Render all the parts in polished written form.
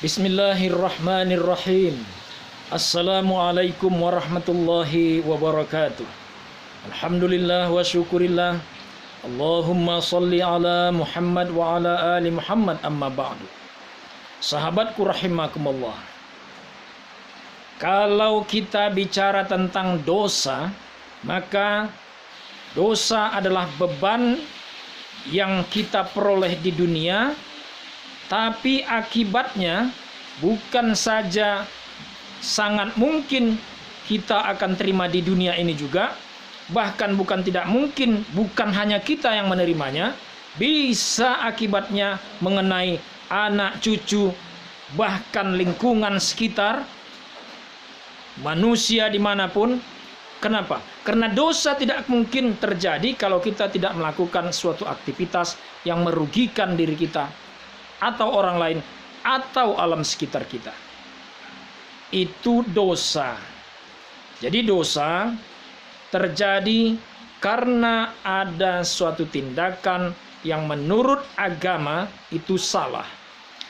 Bismillahirrahmanirrahim. Assalamualaikum warahmatullahi wabarakatuh. Alhamdulillah wa syukurillah. Allahumma salli ala Muhammad wa ala ali Muhammad, amma ba'du. Sahabatku rahimakumullah. Kalau kita bicara tentang dosa, maka dosa adalah beban yang kita peroleh di dunia, tapi akibatnya bukan saja sangat mungkin kita akan terima di dunia ini juga, bahkan bukan tidak mungkin, bukan hanya kita yang menerimanya, bisa akibatnya mengenai anak cucu, bahkan lingkungan sekitar, manusia dimanapun. Kenapa? Karena dosa tidak mungkin terjadi kalau kita tidak melakukan suatu aktivitas yang merugikan diri kita, atau orang lain, atau alam sekitar kita. Itu dosa. Jadi dosa terjadi karena ada suatu tindakan yang menurut agama itu salah.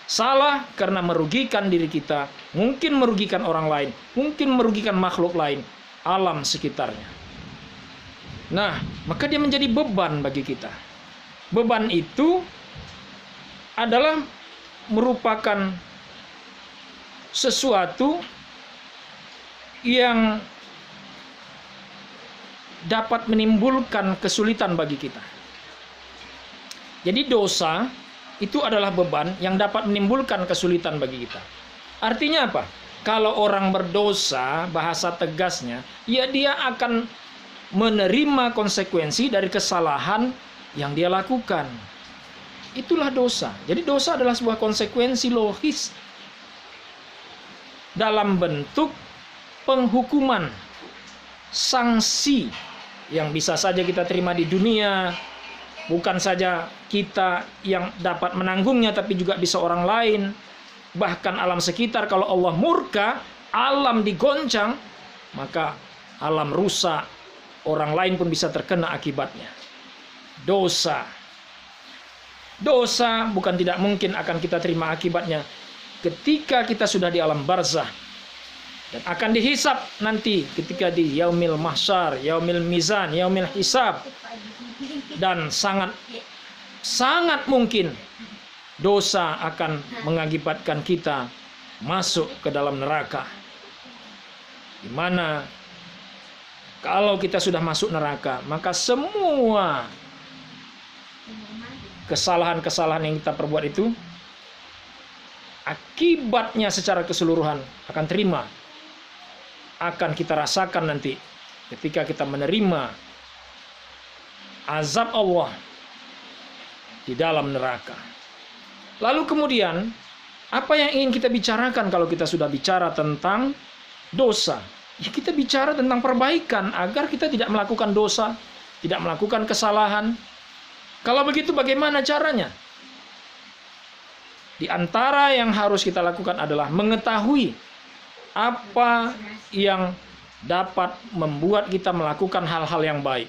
Salah karena merugikan diri kita, mungkin merugikan orang lain, mungkin merugikan makhluk lain, alam sekitarnya. Nah, maka dia menjadi beban bagi kita. Beban itu adalah merupakan sesuatu yang dapat menimbulkan kesulitan bagi kita. Jadi dosa itu adalah beban yang dapat menimbulkan kesulitan bagi kita. Artinya apa? Kalau orang berdosa, bahasa tegasnya, ya dia akan menerima konsekuensi dari kesalahan yang dia lakukan. Itulah dosa. Jadi dosa adalah sebuah konsekuensi logis dalam bentuk penghukuman, sanksi yang bisa saja kita terima di dunia, bukan saja kita yang dapat menanggungnya, tapi juga bisa orang lain, bahkan alam sekitar. Kalau Allah murka, alam digoncang, maka alam rusak, orang lain pun bisa terkena akibatnya. Dosa bukan tidak mungkin akan kita terima akibatnya ketika kita sudah di alam barzah dan akan dihisab nanti ketika di yaumil mahsyar, yaumil mizan, yaumil hisab. Dan sangat mungkin dosa akan mengakibatkan kita masuk ke dalam neraka. Di mana kalau kita sudah masuk neraka, maka semua kesalahan-kesalahan yang kita perbuat itu akibatnya secara keseluruhan akan terima, akan kita rasakan nanti ketika kita menerima azab Allah di dalam neraka. Lalu kemudian apa yang ingin kita bicarakan kalau kita sudah bicara tentang dosa? Ya, kita bicara tentang perbaikan agar kita tidak melakukan dosa, tidak melakukan kesalahan. Kalau begitu bagaimana caranya? Di antara yang harus kita lakukan adalah mengetahui apa yang dapat membuat kita melakukan hal-hal yang baik.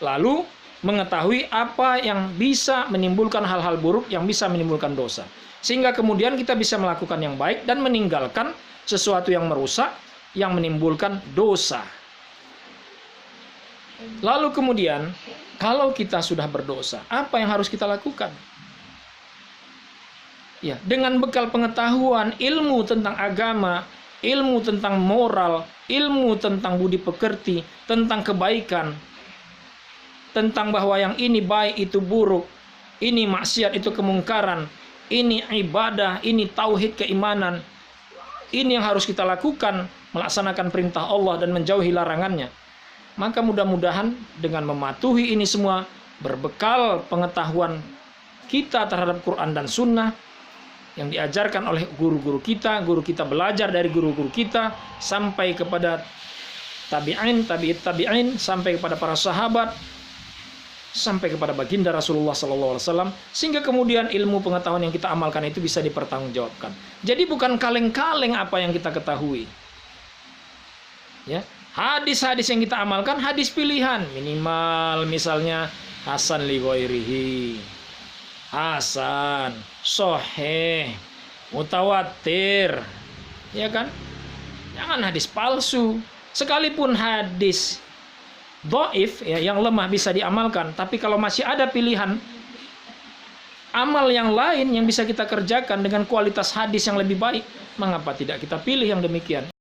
Lalu mengetahui apa yang bisa menimbulkan hal-hal buruk yang bisa menimbulkan dosa. Sehingga kemudian kita bisa melakukan yang baik dan meninggalkan sesuatu yang merusak, yang menimbulkan dosa. Lalu kemudian, kalau kita sudah berdosa, apa yang harus kita lakukan? Ya, dengan bekal pengetahuan, ilmu tentang agama, ilmu tentang moral, ilmu tentang budi pekerti, tentang kebaikan, tentang bahwa yang ini baik itu buruk, ini maksiat itu kemungkaran, ini ibadah, ini tauhid keimanan. Ini yang harus kita lakukan, melaksanakan perintah Allah dan menjauhi larangannya. Maka mudah-mudahan dengan mematuhi ini semua, berbekal pengetahuan kita terhadap Quran dan Sunnah yang diajarkan oleh guru-guru kita belajar dari guru-guru kita, sampai kepada tabi'in, tabi'in, sampai kepada para sahabat, sampai kepada baginda Rasulullah SAW, sehingga kemudian ilmu pengetahuan yang kita amalkan itu bisa dipertanggungjawabkan. Jadi bukan kaleng-kaleng apa yang kita ketahui. Ya, hadis-hadis yang kita amalkan hadis pilihan, minimal misalnya hasan li ghairihi, hasan, sahih, mutawatir, ya kan? Jangan hadis palsu. Sekalipun hadis dhaif, ya, yang lemah bisa diamalkan, tapi kalau masih ada pilihan amal yang lain yang bisa kita kerjakan dengan kualitas hadis yang lebih baik, mengapa tidak kita pilih yang demikian?